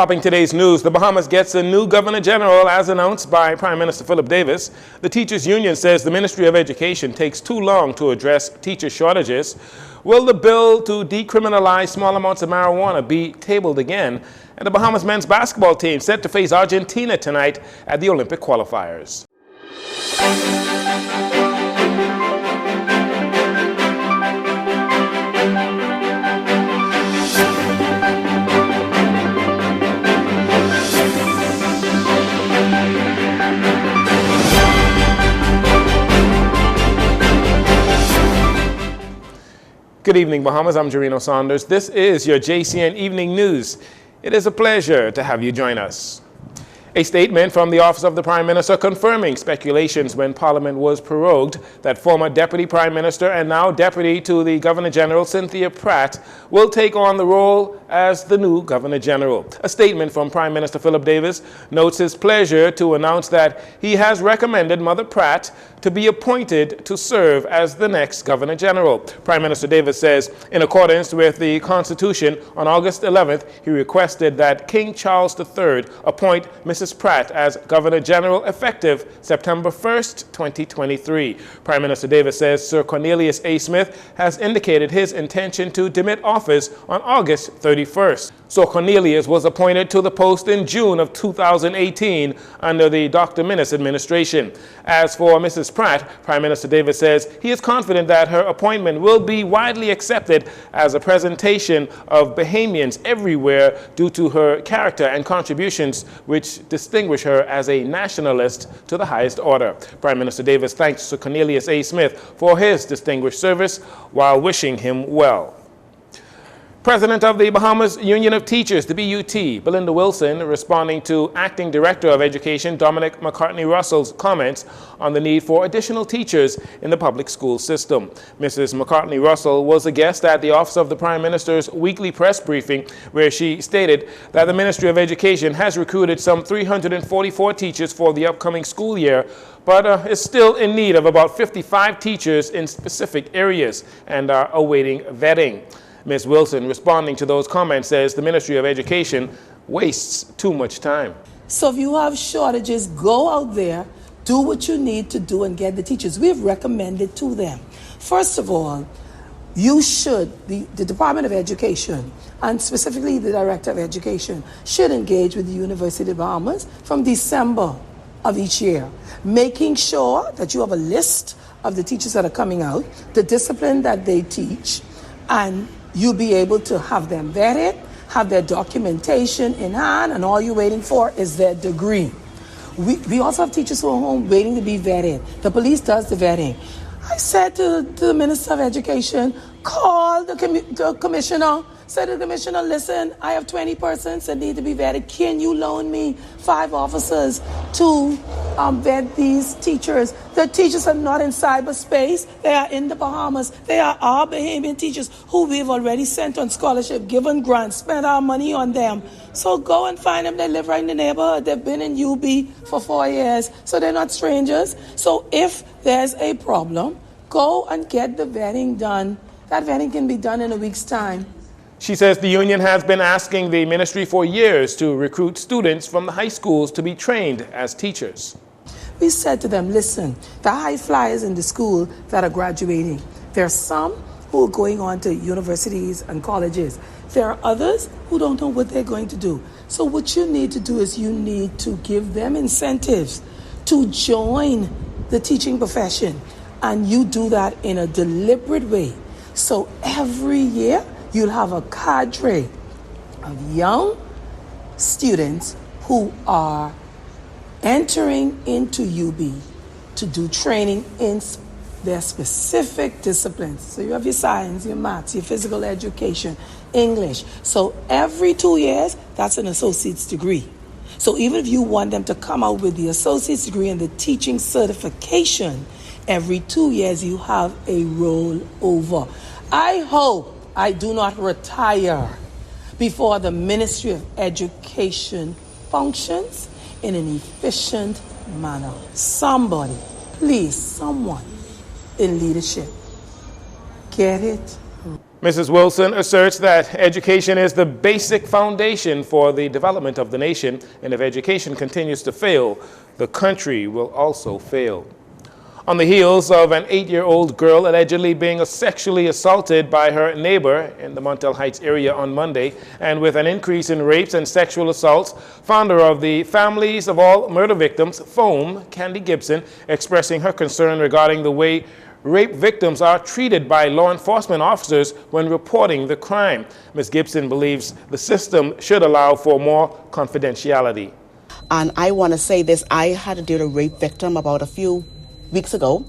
Topping today's news, the Bahamas gets a new Governor General as announced by Prime Minister Philip Davis. The Teachers Union says the Ministry of Education takes too long to address teacher shortages. Will the bill to decriminalize small amounts of marijuana be tabled again? And the Bahamas men's basketball team set to face Argentina tonight at the Olympic qualifiers. Good evening, Bahamas. I'm Jarino Saunders. This is your JCN Evening News. It is a pleasure to have you join us. A statement from the Office of the Prime Minister confirming speculations when Parliament was prorogued that former Deputy Prime Minister and now Deputy to the Governor General Cynthia Pratt will take on the role as the new Governor General. A statement from Prime Minister Philip Davis notes his pleasure to announce that he has recommended Mother Pratt to be appointed to serve as the next Governor General. Prime Minister Davis says, in accordance with the Constitution, on August 11th, he requested that King Charles III appoint Mrs. Pratt as Governor General effective September 1st, 2023. Prime Minister Davis says Sir Cornelius A. Smith has indicated his intention to demit office on August 31st. Sir Cornelius was appointed to the post in June of 2018 under the Dr. Minnis administration. As for Mrs. Pratt, Prime Minister Davis says he is confident that her appointment will be widely accepted as a presentation of Bahamians everywhere due to her character and contributions which distinguish her as a nationalist to the highest order. Prime Minister Davis thanks Sir Cornelius A. Smith for his distinguished service while wishing him well. President of the Bahamas Union of Teachers, the BUT, Belinda Wilson, responding to Acting Director of Education Dominic McCartney-Russell's comments on the need for additional teachers in the public school system. Mrs. McCartney-Russell was a guest at the Office of the Prime Minister's weekly press briefing, where she stated that the Ministry of Education has recruited some 344 teachers for the upcoming school year, but is still in need of about 55 teachers in specific areas and are awaiting vetting. Ms. Wilson, responding to those comments, says the Ministry of Education wastes too much time. So if you have shortages, go out there, do what you need to do and get the teachers. We have recommended to them. First of all, you should, the Department of Education, and specifically the Director of Education, should engage with the University of Bahamas from December of each year, making sure that you have a list of the teachers that are coming out, the discipline that they teach, and you'll be able to have them vetted, have their documentation in hand, and all you're waiting for is their degree. We also have teachers who are home waiting to be vetted. The police does the vetting. I said to the Minister of Education, call the commissioner. Say to the commissioner, listen, I have 20 persons that need to be vetted. Can you loan me 5 officers to vet these teachers? The teachers are not in cyberspace. They are in the Bahamas. They are our Bahamian teachers who we've already sent on scholarship, given grants, spent our money on them. So go and find them. They live right in the neighborhood. They've been in UB for 4 years, so they're not strangers. So if there's a problem, go and get the vetting done. That vetting can be done in a week's time. She says the union has been asking the ministry for years to recruit students from the high schools to be trained as teachers. We said to them, listen, the high flyers in the school that are graduating, there are some who are going on to universities and colleges. There are others who don't know what they're going to do. So what you need to do is you need to give them incentives to join the teaching profession. And you do that in a deliberate way. So every year, you'll have a cadre of young students who are entering into UB to do training in their specific disciplines. So you have your science, your maths, your physical education, English. So every 2 years, that's an associate's degree. So even if you want them to come out with the associate's degree and the teaching certification, every 2 years you have a rollover. I hope I do not retire before the Ministry of Education functions in an efficient manner. Somebody, please, someone in leadership, get it Mrs. Wilson asserts that education is the basic foundation for the development of the nation, and if education continues to fail, the country will also fail. On the heels of an 8-year-old girl allegedly being sexually assaulted by her neighbor in the Montel Heights area on Monday, and with an increase in rapes and sexual assaults, founder of the Families of All Murder Victims, FOAM, Candy Gibson, expressing her concern regarding the way rape victims are treated by law enforcement officers when reporting the crime. Ms. Gibson believes the system should allow for more confidentiality. And I want to say this, I had to deal with a rape victim about a few weeks ago,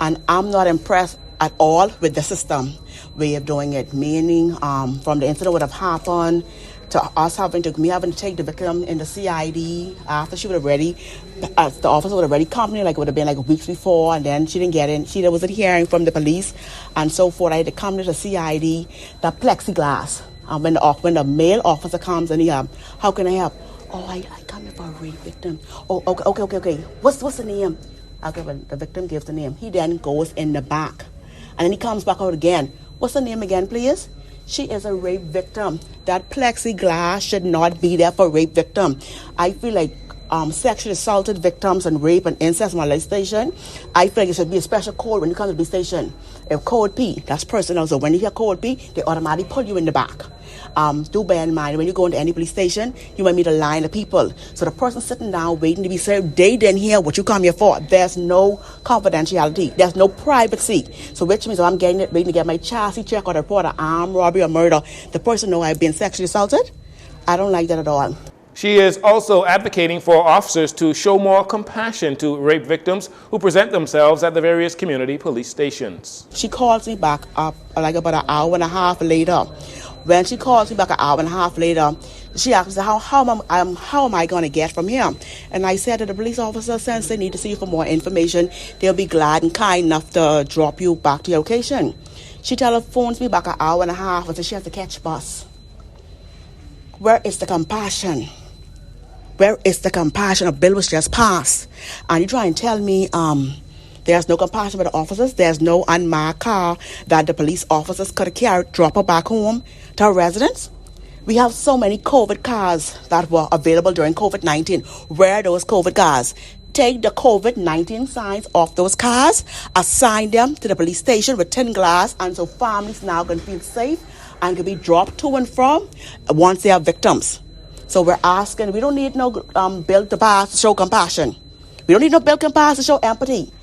and I'm not impressed at all with the system way of doing it, meaning from the incident would have happened to us having to take the victim in the CID after she would have already, the officer would have already come in, like it would have been like weeks before, and then she didn't get in. She wasn't hearing from the police and so forth. I had to come to the CID, the plexiglass. When the male officer comes and he, how can I help? Oh, I come here for a rape victim. Oh, okay. What's the name? Okay, well, the victim gives the name. He then goes in the back. And then he comes back out again. What's the name again, please? She is a rape victim. That plexiglass should not be there for rape victim. I feel like sexually assaulted victims and rape and incest molestation, I feel like it should be a special code when you come to the police station. If code P, that's personal. So when you hear code P, they automatically pull you in the back. Do bear in mind, when you go into any police station, you might meet a line of people. So the person sitting down waiting to be served, they didn't hear what you come here for. There's no confidentiality. There's no privacy. So which means if I'm waiting to get my chassis check or report an armed robbery or murder, the person know I've been sexually assaulted. I don't like that at all. She is also advocating for officers to show more compassion to rape victims who present themselves at the various community police stations. She calls me back up like about an hour and a half later. When she calls me back an hour and a half later, she asks me, how am I going to get from here? And I said to the police officer, since they need to see you for more information, they'll be glad and kind enough to drop you back to your location. She telephones me back an hour and a half and says she has to catch bus. Where is the compassion? Where is the compassion? A bill was just passed. And you try and tell me there's no compassion for the officers. There's no unmarked car that the police officers could have carried, drop her back home to her residence. We have so many COVID cars that were available during COVID-19. Where are those COVID cars? Take the COVID-19 signs off those cars, assign them to the police station with tin glass, and so families now can feel safe and can be dropped to and from once they are victims. So we're asking, we don't need no bill to pass to show compassion. We don't need no bill to pass to show empathy.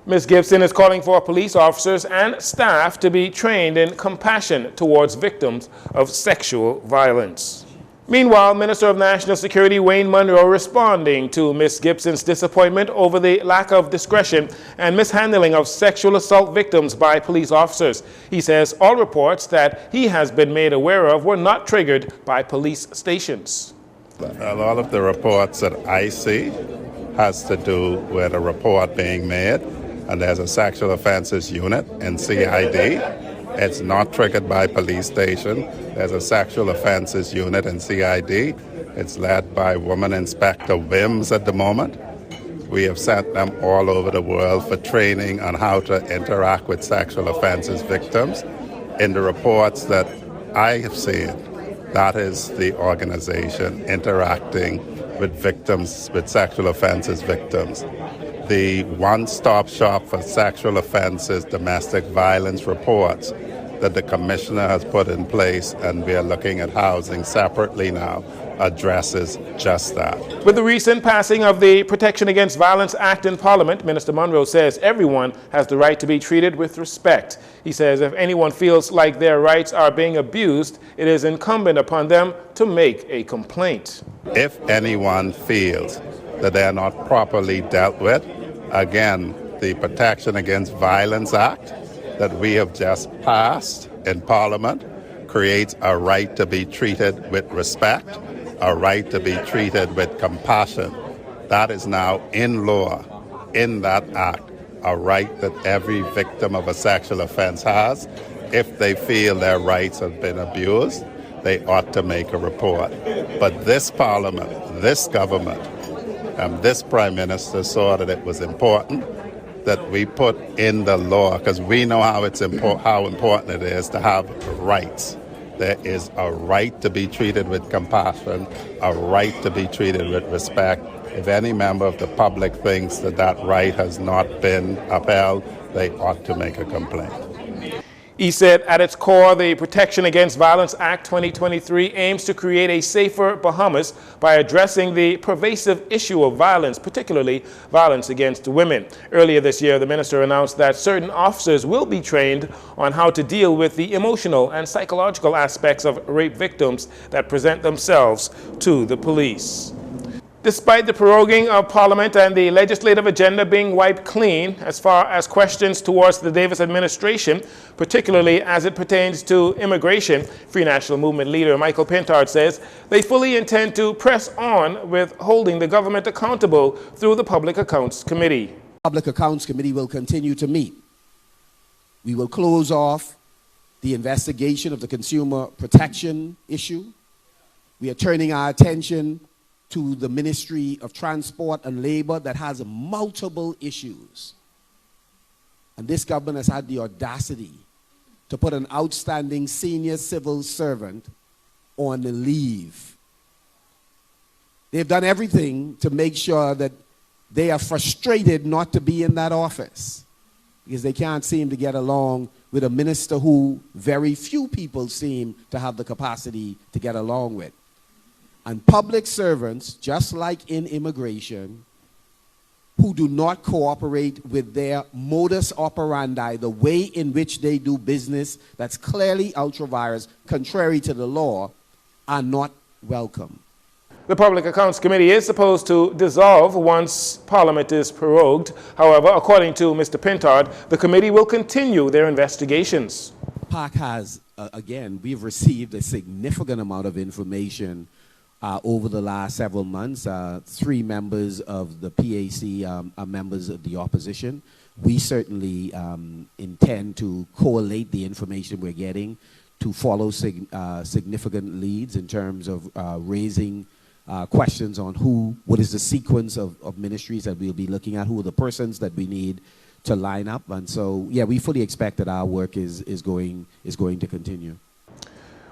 Ms. Gibson is calling for police officers and staff to be trained in compassion towards victims of sexual violence. Meanwhile, Minister of National Security Wayne Monroe responding to Ms. Gibson's disappointment over the lack of discretion and mishandling of sexual assault victims by police officers. He says all reports that he has been made aware of were not triggered by police stations. A lot of the reports that I see has to do with a report being made, and there's a sexual offenses unit in CID. It's not triggered by police station. There's a sexual offenses unit in CID. It's led by Woman Inspector Wims at the moment. We have sent them all over the world for training on how to interact with sexual offenses victims. In the reports that I have seen, that is the organization interacting with victims, with sexual offenses victims. The one-stop shop for sexual offenses, domestic violence reports that the commissioner has put in place, and we are looking at housing separately now, addresses just that. With the recent passing of the Protection Against Violence Act in Parliament, Minister Monroe says everyone has the right to be treated with respect. He says if anyone feels like their rights are being abused, it is incumbent upon them to make a complaint. If anyone feels that they are not properly dealt with, again, the Protection Against Violence Act that we have just passed in Parliament creates a right to be treated with respect, a right to be treated with compassion. That is now in law, in that act, a right that every victim of a sexual offense has. If they feel their rights have been abused, they ought to make a report. But this Parliament, this government, this Prime Minister saw that it was important that we put in the law, because we know how how important it is to have rights. There is a right to be treated with compassion, a right to be treated with respect. If any member of the public thinks that that right has not been upheld, they ought to make a complaint. He said at its core, the Protection Against Violence Act 2023 aims to create a safer Bahamas by addressing the pervasive issue of violence, particularly violence against women. Earlier this year, the minister announced that certain officers will be trained on how to deal with the emotional and psychological aspects of rape victims that present themselves to the police. Despite the proroguing of Parliament and the legislative agenda being wiped clean as far as questions towards the Davis administration, particularly as it pertains to immigration, Free National Movement leader Michael Pintard says they fully intend to press on with holding the government accountable through the Public Accounts Committee. The Public Accounts Committee will continue to meet. We will close off the investigation of the consumer protection issue. We are turning our attention to the Ministry of Transport and Labor that has multiple issues. And this government has had the audacity to put an outstanding senior civil servant on leave. They've done everything to make sure that they are frustrated not to be in that office because they can't seem to get along with a minister who very few people seem to have the capacity to get along with. And public servants, just like in immigration, who do not cooperate with their modus operandi, the way in which they do business that's clearly ultra-virus, contrary to the law, are not welcome. The Public Accounts Committee is supposed to dissolve once Parliament is prorogued. However, according to Mr. Pintard, the committee will continue their investigations. PAC has, again, we've received a significant amount of information over the last several months. 3 members of the PAC are members of the opposition. We certainly intend to collate the information we're getting to follow significant leads in terms of raising questions on what is the sequence of ministries that we'll be looking at, who are the persons that we need to line up. And so, yeah, we fully expect that our work is going to continue.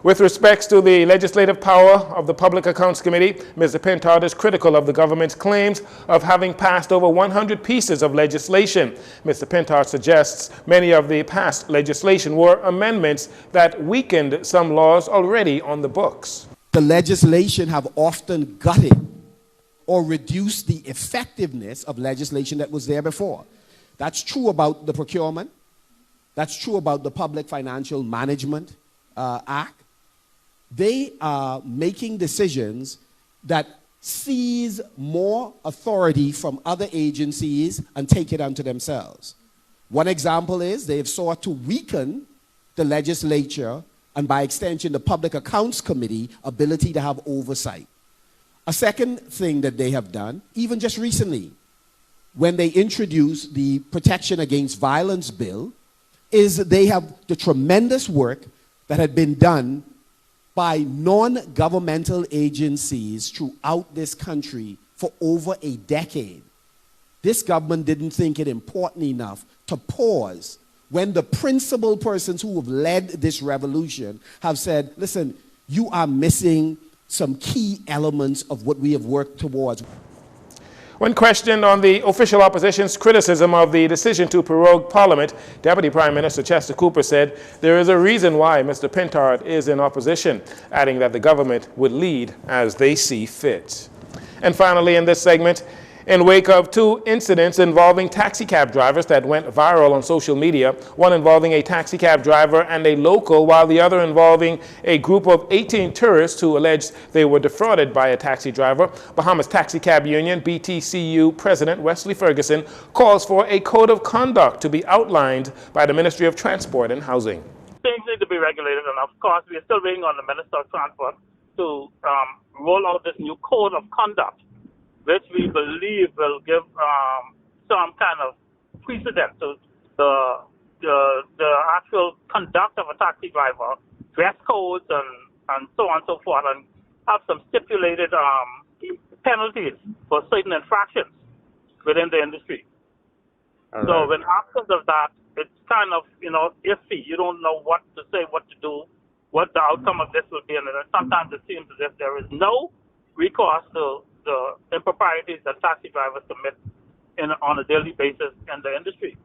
With respects to the legislative power of the Public Accounts Committee, Mr. Pintard is critical of the government's claims of having passed over 100 pieces of legislation. Mr. Pintard suggests many of the passed legislation were amendments that weakened some laws already on the books. The legislation have often gutted or reduced the effectiveness of legislation that was there before. That's true about the procurement. That's true about the Public Financial Management Act. They are making decisions that seize more authority from other agencies and take it unto themselves. One example is they've sought to weaken the legislature and by extension the Public Accounts Committee ability to have oversight. A second thing that they have done, even just recently, when they introduced the Protection Against Violence bill, is they have the tremendous work that had been done by non-governmental agencies throughout this country for over a decade. This government didn't think it important enough to pause when the principal persons who have led this revolution have said, listen, you are missing some key elements of what we have worked towards. When questioned on the official opposition's criticism of the decision to prorogue Parliament, Deputy Prime Minister Chester Cooper said there is a reason why Mr. Pintard is in opposition, adding that the government would lead as they see fit. And finally, in this segment, in wake of 2 incidents involving taxicab drivers that went viral on social media, one involving a taxicab driver and a local, while the other involving a group of 18 tourists who alleged they were defrauded by a taxi driver, Bahamas Taxicab Union, BTCU President Wesley Ferguson calls for a code of conduct to be outlined by the Ministry of Transport and Housing. Things need to be regulated, and of course, we are still waiting on the Minister of Transport to roll out this new code of conduct, which we believe will give some kind of precedent to the actual conduct of a taxi driver, dress codes and so on and so forth, and have some stipulated penalties for certain infractions within the industry. So when absent of that, it's kind of, iffy. You don't know what to say, what to do, what the outcome of this will be. And sometimes it seems as if there is no recourse to the improprieties that taxi drivers commit on a daily basis in the industry.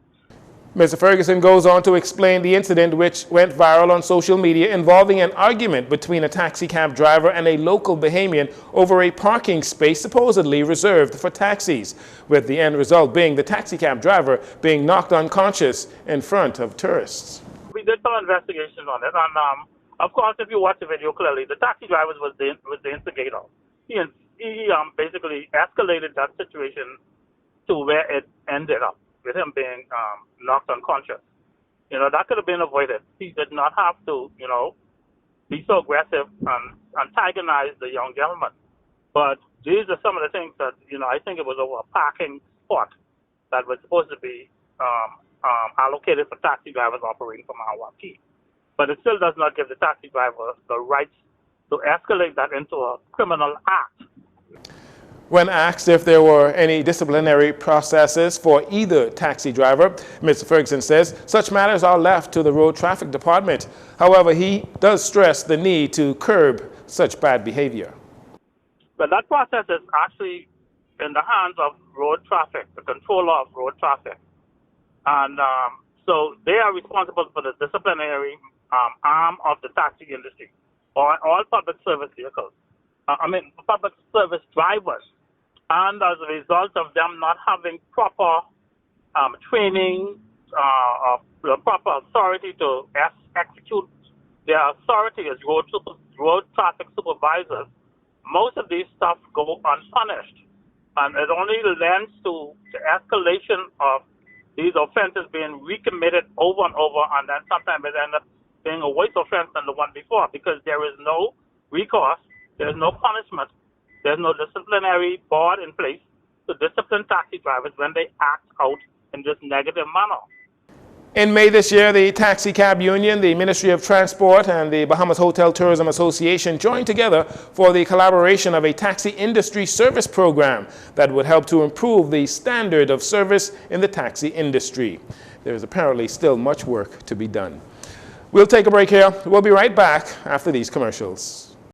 Mr. Ferguson goes on to explain the incident which went viral on social media involving an argument between a taxi cab driver and a local Bahamian over a parking space supposedly reserved for taxis, with the end result being the taxi cab driver being knocked unconscious in front of tourists. We did some investigation on it, and of course, if you watch the video clearly, the taxi driver was the instigator. He basically escalated that situation to where it ended up, with him being knocked unconscious. That could have been avoided. He did not have to, be so aggressive and antagonize the young gentleman. But these are some of the things that, I think it was over a parking spot that was supposed to be allocated for taxi drivers operating from Hawaii. But it still does not give the taxi driver the rights to escalate that into a criminal act. When asked if there were any disciplinary processes for either taxi driver, Mr. Ferguson says such matters are left to the Road Traffic Department. However, he does stress the need to curb such bad behavior. But that process is actually in the hands of road traffic, the controller of road traffic. And so they are responsible for the disciplinary arm of the taxi industry, or all public service vehicles. Public service drivers. And as a result of them not having proper training, the proper authority to execute their authority as road traffic supervisors, most of these stuff go unpunished. And it only lends to the escalation of these offenses being recommitted over and over, and then sometimes it ends up being a worse offense than the one before, because there is no recourse, there's no punishment, there's no disciplinary board in place to discipline taxi drivers when they act out in this negative manner. In May this year, the Taxi Cab Union, the Ministry of Transport, and the Bahamas Hotel Tourism Association joined together for the collaboration of a taxi industry service program that would help to improve the standard of service in the taxi industry. There is apparently still much work to be done. We'll take a break here. We'll be right back after these commercials.